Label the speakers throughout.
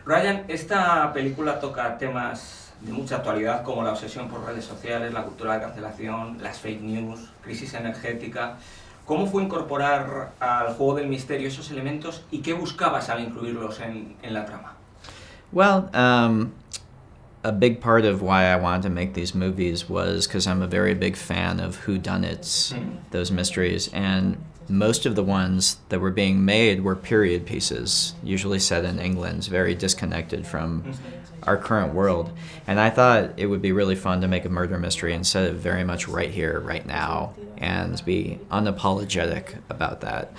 Speaker 1: Ryan, esta película toca temas de mucha actualidad como la obsesión por redes sociales, la cultura de cancelación, las fake news, crisis energética. ¿Cómo fue incorporar al juego del misterio esos elementos y qué buscabas al incluirlos en la trama?
Speaker 2: Well, a big part of why I wanted to make these movies was because I'm a very big fan of whodunits, those mysteries, and most of the ones that were being made were period pieces, usually set in England, very disconnected from our current world. And I thought it would be really fun to make a murder mystery and set it very much right here, right now, and be unapologetic about that.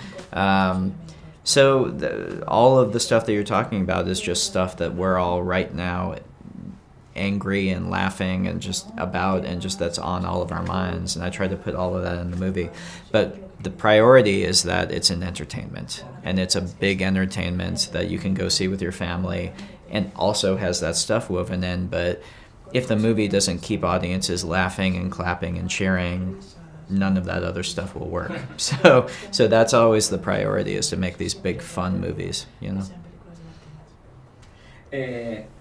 Speaker 2: All of the stuff that you're talking about is just stuff that we're all right now angry and laughing and just about, and just that's on all of our minds. And I tried to put all of that in the movie. But the priority is that it's an entertainment, and it's a big entertainment that you can go see with your family, and also has that stuff woven in. But if the movie doesn't keep audiences laughing and clapping and cheering, none of that other stuff will work. So that's always the priority, is to make these big fun movies, you know.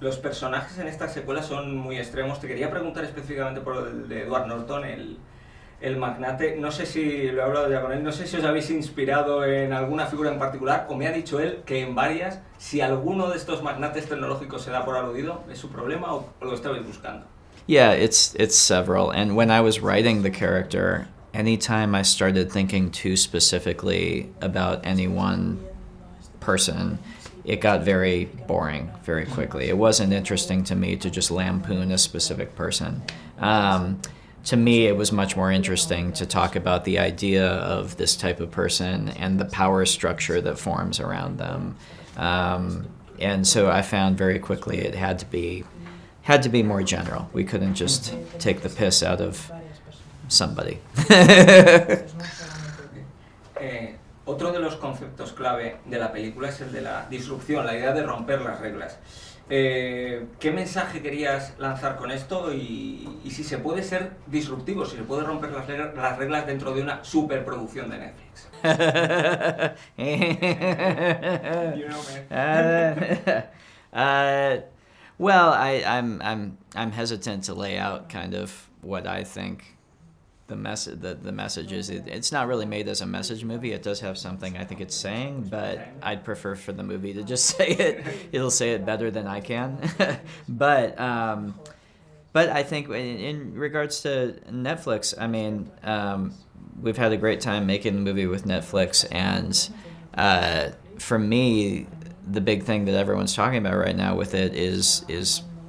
Speaker 1: Los personajes en esta secuela son muy extremos. Te quería preguntar específicamente por el de Edward Norton, el magnate. No sé si lo he hablado ya con él, no sé si os habéis inspirado en alguna figura en particular, o me ha dicho él que en varias. Si alguno de estos magnates tecnológicos se da por aludido, ¿es su problema o lo estabais buscando?
Speaker 2: Yeah, it's several. And when I was writing the character, anytime I started thinking too specifically about any one person, it got very boring very quickly. It wasn't interesting to me to just lampoon a specific person. To me, it was much more interesting to talk about the idea of this type of person and the power structure that forms around them. And so I found very quickly it had to be more general. We couldn't just take the piss out of somebody.
Speaker 1: Otro de los conceptos clave de la película es el de la disrupción, la idea de romper las reglas. ¿Qué mensaje querías lanzar con esto y si se puede ser disruptivo, si se puede romper las reglas dentro de una superproducción de Netflix? You know, man.
Speaker 2: Well, I'm hesitant to lay out kind of what I think the message is. It's not really made as a message movie. It does have something I think it's saying, but I'd prefer for the movie to just say it. It'll say it better than I can. But I think in regards to Netflix, I mean, we've had a great time making the movie with Netflix, and for me, the big thing that everyone's talking about right now with it is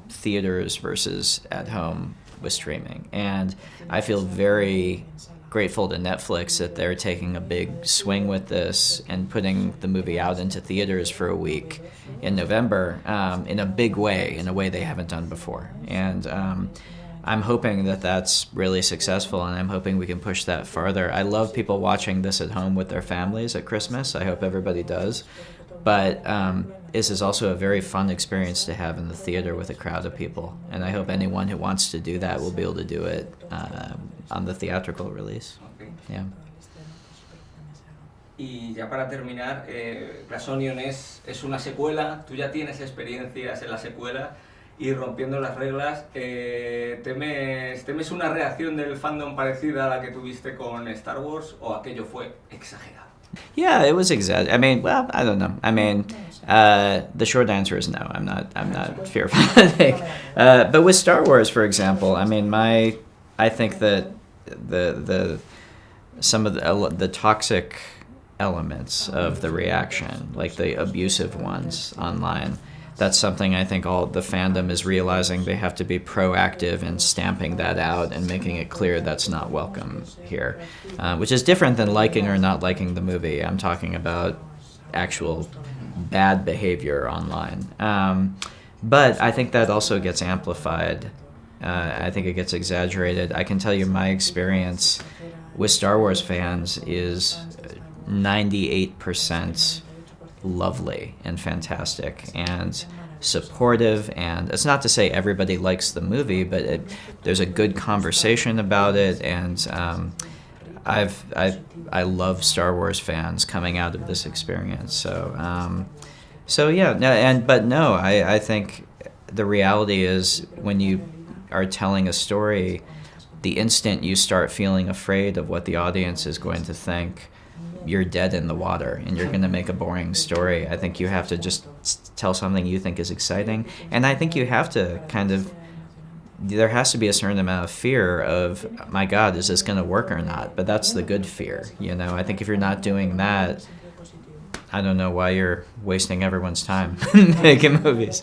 Speaker 2: theaters versus at home with streaming. And I feel very grateful to Netflix that they're taking a big swing with this and putting the movie out into theaters for a week in November in a big way, in a way they haven't done before. And I'm hoping that that's really successful, and I'm hoping we can push that farther. I love people watching this at home with their families at Christmas. I hope everybody does. But this is also a very fun experience to have in the theater with a crowd of people. And I hope anyone who wants to do that will be able to do it on the theatrical release.
Speaker 1: Okay.
Speaker 2: Yeah.
Speaker 1: Y ya para terminar, Glass Onion es una secuela, tú ya tienes experiencias en la secuela y rompiendo las reglas, ¿temes una reacción del fandom parecida a la que tuviste con Star Wars o aquello fue exagerado?
Speaker 2: Yeah, it was exaggerated. I mean, well, I don't know. I mean, the short answer is no. I'm not fearful. But with Star Wars, for example, I mean, I think that some of the toxic elements of the reaction, like the abusive ones online, that's something I think all the fandom is realizing. They have to be proactive in stamping that out and making it clear that's not welcome here, which is different than liking or not liking the movie. I'm talking about actual bad behavior online. But I think that also gets amplified. I think it gets exaggerated. I can tell you my experience with Star Wars fans is 98% lovely and fantastic and supportive, and it's not to say everybody likes the movie, but there's a good conversation about it, and I love Star Wars fans coming out of this experience. So yeah, no, I think the reality is when you are telling a story, the instant you start feeling afraid of what the audience is going to think, you're dead in the water and you're going to make a boring story. I think you have to just tell something you think is exciting. And I think you have to there has to be a certain amount of fear of, my God, is this going to work or not? But that's the good fear, I think if you're not doing that, I don't know why you're wasting everyone's time making movies.